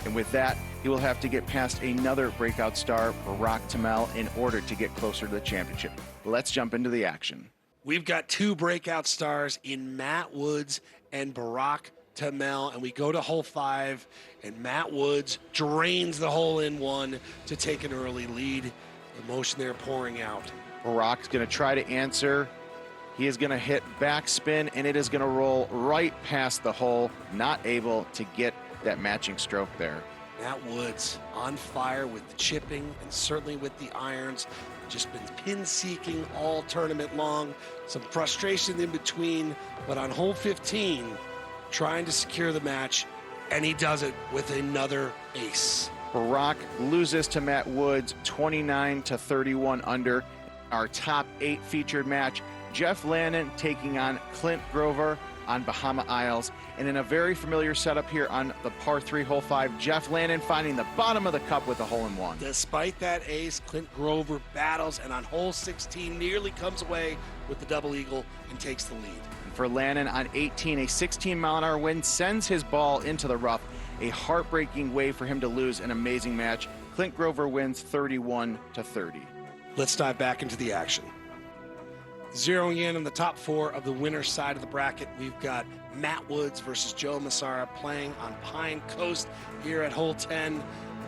And with that, he will have to get past another breakout star, Barack Tamel, in order to get closer to the championship. Let's jump into the action. We've got two breakout stars in Matt Woods and Barack Tamel, and we go to hole 5, and Matt Woods drains the hole in one to take an early lead. Emotion there pouring out. Barack's going to try to answer. He is going to hit backspin, and it is going to roll right past the hole, not able to get that matching stroke there. Matt Woods on fire with the chipping and certainly with the irons. Just been pin seeking all tournament long. Some frustration in between, but on hole 15, trying to secure the match, and he does it with another ace. Barack loses to Matt Woods 29-31 under. Our top 8 featured match, Jeff Lannon taking on Clint Grover on Bahama Isles. And in a very familiar setup here on the par 3 hole 5, Jeff Lannon finding the bottom of the cup with a hole-in-one. Despite that ace, Clint Grover battles, and on hole 16 nearly comes away with the double eagle and takes the lead. And for Lannon on 18, a 16-mile-an-hour wind sends his ball into the rough. A heartbreaking way for him to lose an amazing match. Clint Grover wins 31-30. Let's dive back into the action. Zeroing in on the top 4 of the winner's side of the bracket, we've got Matt Woods versus Joe Massara playing on Pine Coast here at hole 10.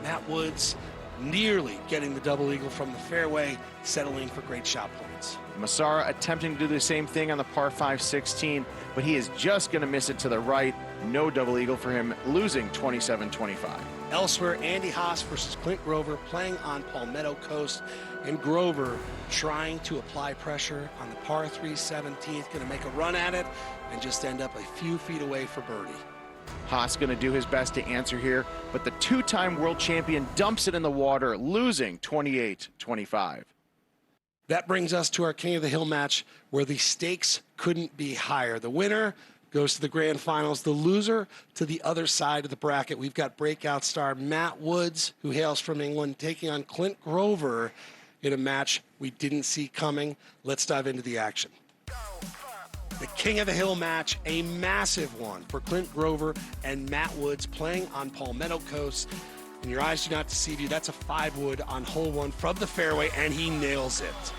Matt Woods nearly getting the double eagle from the fairway, settling for great shot points. Massara attempting to do the same thing on the par 5 16, but he is just going to miss it to the right. No double eagle for him, losing 27-25. Elsewhere, Andy Haas versus Clint Grover playing on Palmetto Coast, and Grover trying to apply pressure on the par 3 17th, going to make a run at it and just end up a few feet away for birdie. Haas going to do his best to answer here, but the 2-time world champion dumps it in the water, losing 28-25. That brings us to our King of the Hill match, where the stakes couldn't be higher. The winner goes to the grand finals. The loser to the other side of the bracket. We've got breakout star Matt Woods, who hails from England, taking on Clint Grover in a match we didn't see coming. Let's dive into the action. The King of the Hill match, a massive one for Clint Grover and Matt Woods playing on Palmetto Coast. And your eyes do not deceive you. That's a 5-wood on hole 1 from the fairway, and he nails it.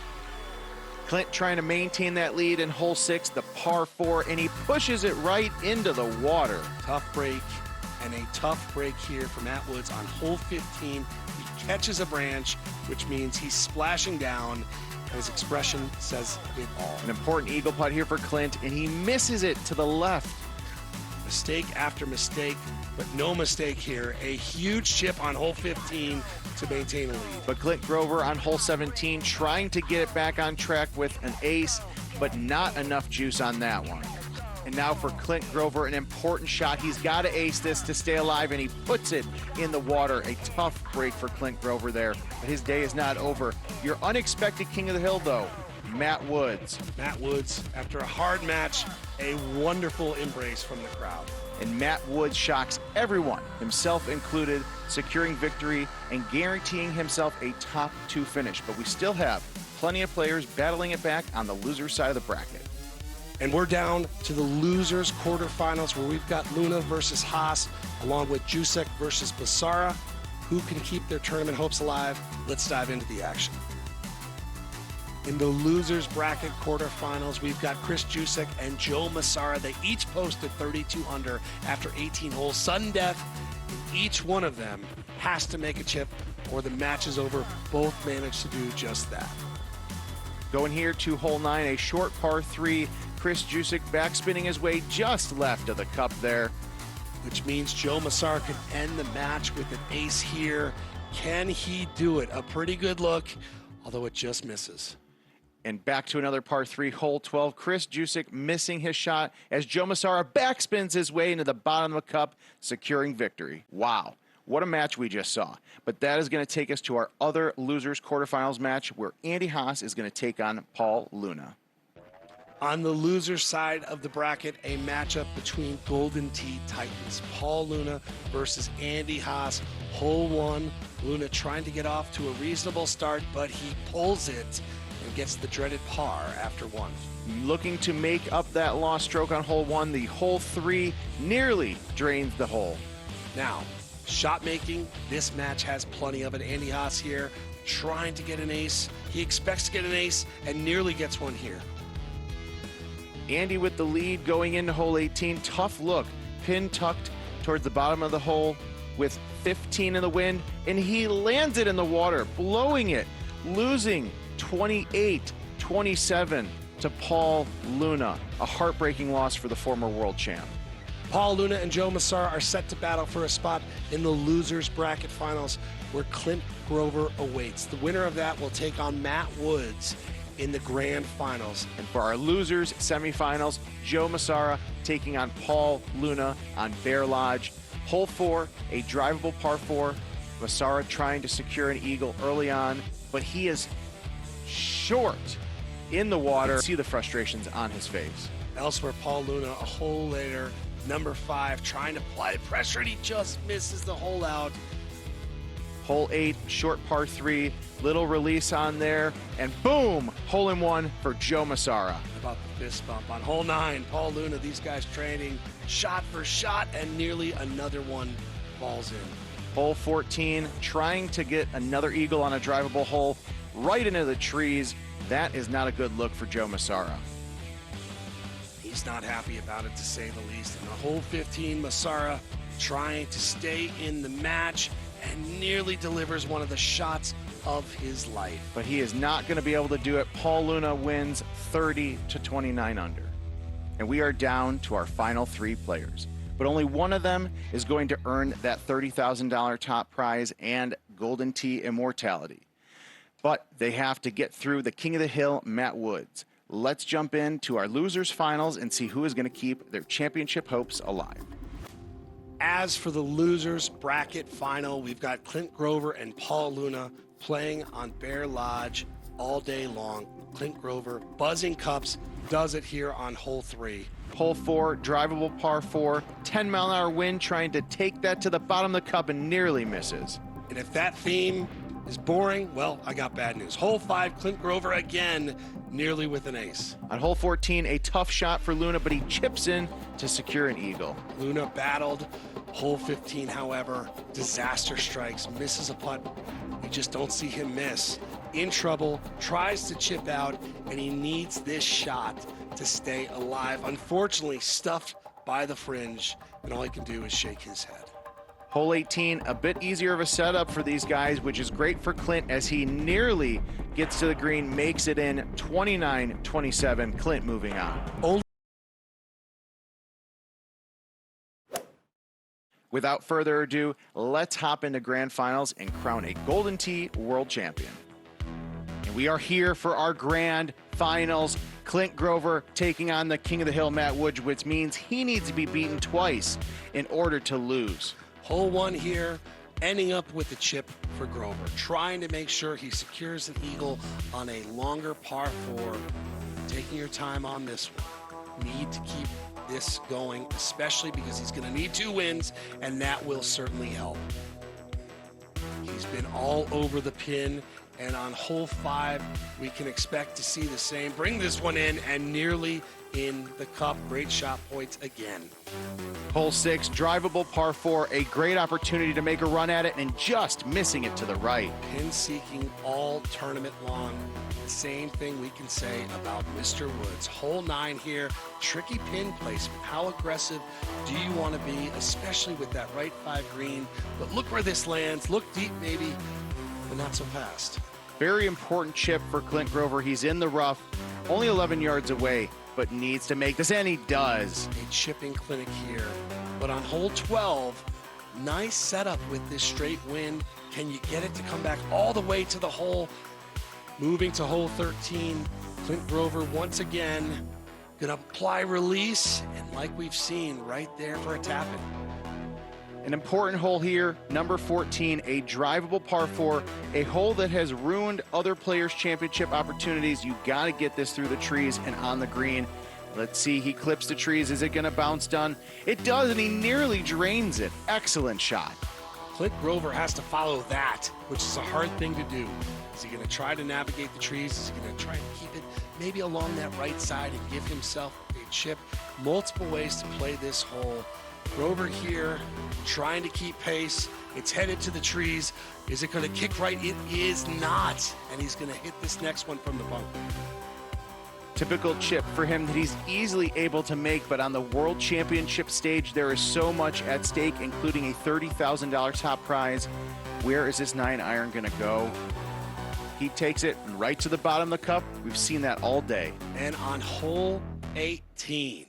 Clint trying to maintain that lead in hole 6, the par 4, and he pushes it right into the water. Tough break, and a tough break here for Matt Woods on hole 15. He catches a branch, which means he's splashing down, and his expression says it all. An important eagle putt here for Clint, and he misses it to the left. Mistake after mistake, but no mistake here. A huge chip on hole 15 to maintain a lead. But Clint Grover on hole 17 trying to get it back on track with an ace, but not enough juice on that one. And now for Clint Grover, an important shot. He's got to ace this to stay alive, and he puts it in the water. A tough break for Clint Grover there, but his day is not over. Your unexpected King of the Hill, though, Matt Woods. Matt Woods, after a hard match, a wonderful embrace from the crowd. And Matt Woods shocks everyone, himself included, securing victory and guaranteeing himself a top 2 finish. But we still have plenty of players battling it back on the loser side of the bracket. And we're down to the losers quarterfinals, where we've got Luna versus Haas, along with Jusek versus Massara. Who can keep their tournament hopes alive? Let's dive into the action. In the losers bracket quarterfinals, we've got Chris Jusek and Joe Massara. They each posted 32 under after 18 holes. Sudden death, each one of them has to make a chip or the match is over. Both managed to do just that. Going here to hole 9, a short par 3. Chris Jusek backspinning his way just left of the cup there. Which means Joe Massara could end the match with an ace here. Can he do it? A pretty good look, although it just misses. And back to another par 3, hole 12. Chris Jusek missing his shot as Joe Massara backspins his way into the bottom of the cup, securing victory. Wow, what a match we just saw. But that is going to take us to our other losers quarterfinals match, where Andy Haas is going to take on Paul Luna. On the loser side of the bracket, a matchup between Golden Tee Titans. Paul Luna versus Andy Haas. Hole 1, Luna trying to get off to a reasonable start, but he pulls it and gets the dreaded par after 1. Looking to make up that lost stroke on hole 1, the hole 3 nearly drains the hole. Now, Shot making, this match has plenty of it. Andy Haas here trying to get an ace. He expects to get an ace and nearly gets one here. Andy with the lead going into hole 18. Tough look. Pin tucked towards the bottom of the hole with 15 in the wind, and he lands it in the water, blowing it, losing 28-27 to Paul Luna. A heartbreaking loss for the former world champ. Paul Luna and Joe Massara are set to battle for a spot in the losers bracket finals where Clint Grover awaits. The winner of that will take on Matt Woods in the grand finals. And for our losers semifinals, Joe Massara taking on Paul Luna on Bear Lodge. Hole 4, a drivable par 4. Massara trying to secure an eagle early on, but he is short in the water. See the frustrations on his face. Elsewhere, Paul Luna, a hole later, number 5, trying to apply pressure, and he just misses the hole out. Hole 8, short par 3, little release on there, and boom, hole in 1 for Joe Massara. How about the fist bump on hole 9? Paul Luna, these guys training shot for shot, and nearly another one falls in. Hole 14, trying to get another eagle on a drivable hole right into the trees. That is not a good look for Joe Massara. He's not happy about it, to say the least. And on hole 15, Massara trying to stay in the match and nearly delivers one of the shots of his life. But he is not going to be able to do it. Paul Luna wins 30-29 under. And we are down to our final 3 players. But only one of them is going to earn that $30,000 top prize and Golden Tee immortality. But they have to get through the King of the Hill, Matt Woods. Let's jump into our losers finals and see who is going to keep their championship hopes alive. As for the losers bracket final, we've got Clint Grover and Paul Luna playing on Bear Lodge all day long. Clint Grover, buzzing cups, does it here on hole 3. Hole 4, drivable par 4, 10-mile-an-hour wind, trying to take that to the bottom of the cup and nearly misses. And if that theme is boring, well, I got bad news. Hole 5, Clint Grover again, nearly with an ace. On hole 14, a tough shot for Luna, but he chips in to secure an eagle. Luna battled. Hole 15, however, disaster strikes, misses a putt. You just don't see him miss. In trouble, tries to chip out, and he needs this shot to stay alive. Unfortunately, stuffed by the fringe, and all he can do is shake his head. Hole 18, a bit easier of a setup for these guys, which is great for Clint as he nearly gets to the green, makes it in 29-27. Clint moving on. Without further ado, let's hop into grand finals and crown a Golden Tee world champion. And we are here for our grand finals. Clint Grover taking on the King of the Hill, Matt Woods, which means he needs to be beaten twice in order to lose. Hole 1 here, ending up with the chip for Grover, trying to make sure he secures an eagle on a longer par 4. Taking your time on this one. Need to keep this going, especially because he's going to need 2 wins, and that will certainly help. He's been all over the pin, and on hole 5, we can expect to see the same. Bring this one in and nearly in the cup. Great shot points again. Hole 6, drivable par 4, a great opportunity to make a run at it and just missing it to the right. Pin seeking all tournament long. Same thing we can say about Mr. Woods. Hole 9 here, tricky pin placement. How aggressive do you want to be, especially with that right 5 green? But look where this lands. Look deep maybe, but not so fast. Very important chip for Clint Grover. He's in the rough, only 11 yards away, but needs to make this, and he does. A chipping clinic here. But on hole 12, nice setup with this straight wind. Can you get it to come back all the way to the hole? Moving to hole 13, Clint Grover once again gonna apply release, and like we've seen, right there for a tap-in. An important hole here, number 14, a drivable par 4, a hole that has ruined other players' championship opportunities. You gotta get this through the trees and on the green. Let's see, he clips the trees. Is it gonna bounce done? It does, and he nearly drains it. Excellent shot. Clint Grover has to follow that, which is a hard thing to do. Is he going to try to navigate the trees? Is he going to try and keep it maybe along that right side and give himself a chip? Multiple ways to play this hole. Grover here, trying to keep pace. It's headed to the trees. Is it going to kick right? It is not. And he's going to hit this next one from the bunker. Typical chip for him that he's easily able to make, but on the World Championship stage, there is so much at stake, including a $30,000 top prize. Where is this 9-iron going to go? He takes it right to the bottom of the cup. We've seen that all day. And on hole 18,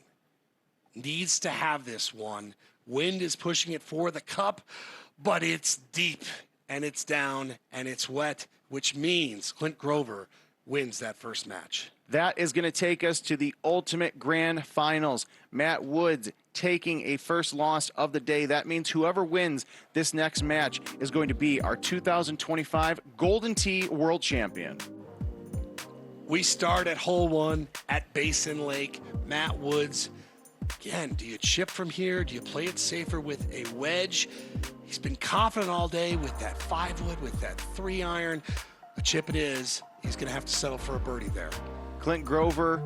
needs to have this one. Wind is pushing it for the cup, but it's deep, and it's down, and it's wet, which means Clint Grover wins that first match. That is going to take us to the ultimate grand finals. Matt Woods taking a first loss of the day. That means whoever wins this next match is going to be our 2025 Golden Tee World Champion. We start at hole 1 at Basin Lake. Matt Woods. Again, do you chip from here? Do you play it safer with a wedge? He's been confident all day with that 5-wood, with that 3-iron. A chip it is. He's going to have to settle for a birdie there. Clint Grover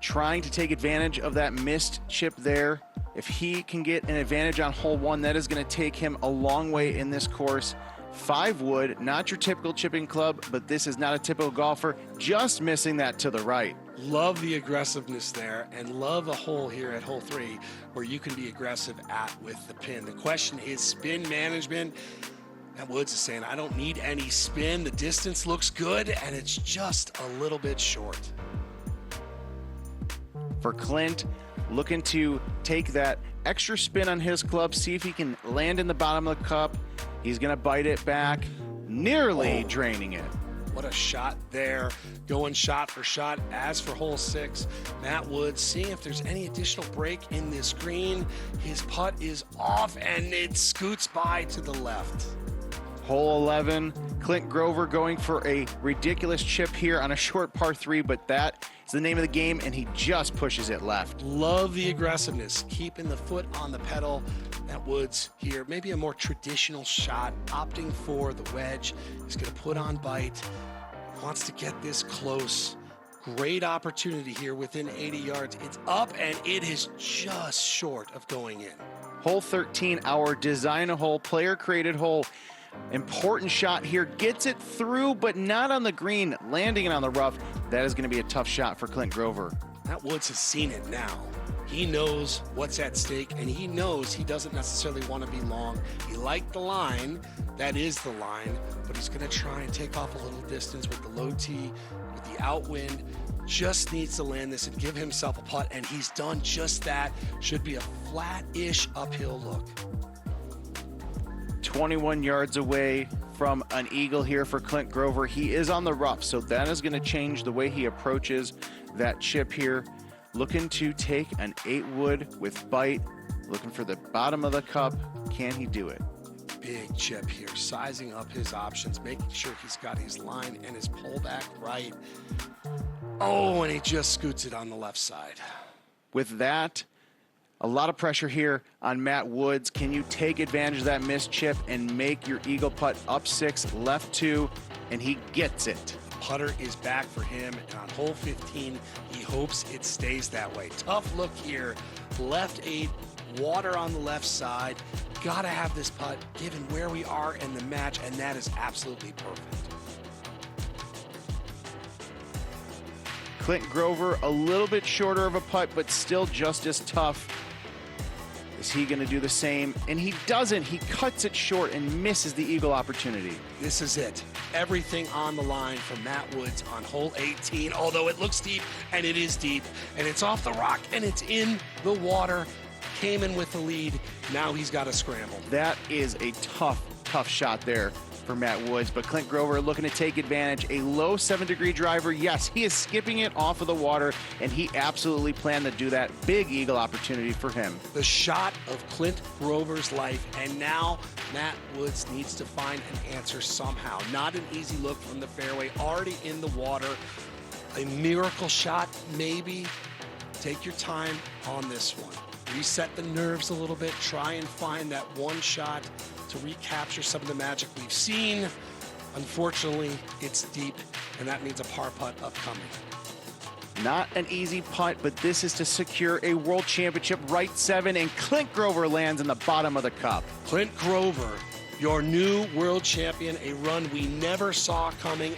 trying to take advantage of that missed chip there. If he can get an advantage on hole 1, that is going to take him a long way in this course. 5-wood, not your typical chipping club, but this is not a typical golfer, just missing that to the right. Love the aggressiveness there, and love a hole here at hole 3 where you can be aggressive with the pin. The question is spin management. And Woods is saying, I don't need any spin. The distance looks good, and it's just a little bit short. For Clint, looking to take that extra spin on his club, see if he can land in the bottom of the cup. He's going to bite it back, nearly draining it. What a shot there, going shot for shot. As for hole 6, Matt Woods seeing if there's any additional break in this green. His putt is off, and it scoots by to the left. Hole 11, Clint Grover going for a ridiculous chip here on a short par 3, but that is the name of the game, and he just pushes it left. Love the aggressiveness, keeping the foot on the pedal. Matt Woods here, maybe a more traditional shot, opting for the wedge. He's going to put on bite, wants to get this close. Great opportunity here within 80 yards. It's up, and it is just short of going in. Hole 13, our design hole, player-created hole. Important shot here, gets it through, but not on the green, landing it on the rough. That is going to be a tough shot for Clint Grover. Matt Woods has seen it now. He knows what's at stake, and he knows he doesn't necessarily want to be long. He liked the line, that is the line, but he's going to try and take off a little distance with the low tee, with the outwind. Just needs to land this and give himself a putt, and he's done just that. Should be a flat-ish uphill look. 21 yards away from an eagle here for Clint Grover. He is on the rough, so that is going to change the way he approaches that chip here. Looking to take an 8-wood with bite, looking for the bottom of the cup. Can he do it? Big chip here, sizing up his options, making sure he's got his line and his pullback right. Oh, and he just scoots it on the left side. With that, a lot of pressure here on Matt Woods. Can you take advantage of that missed chip and make your eagle putt up 6, left 2, and he gets it. Putter is back for him, and on hole 15, he hopes it stays that way. Tough look here, left 8, water on the left side. Gotta have this putt given where we are in the match, and that is absolutely perfect. Clint Grover, a little bit shorter of a putt, but still just as tough. Is he going to do the same? And he doesn't. He cuts it short and misses the eagle opportunity. This is it. Everything on the line for Matt Woods on hole 18, although it looks deep, and it is deep, and it's off the rock, and it's in the water. Came in with the lead. Now he's got to scramble. That is a tough, tough shot there for Matt Woods, but Clint Grover looking to take advantage. A low 7-degree driver. Yes, he is skipping it off of the water, and he absolutely planned to do that. Big eagle opportunity for him. The shot of Clint Grover's life, and now Matt Woods needs to find an answer somehow. Not an easy look from the fairway, already in the water. A miracle shot, maybe. Take your time on this one. Reset the nerves a little bit. Try and find that one shot to recapture some of the magic we've seen. Unfortunately, it's deep, and that means a par putt upcoming. Not an easy putt, but this is to secure a world championship. Right 7, and Clint Grover lands in the bottom of the cup. Clint Grover, your new world champion, a run we never saw coming.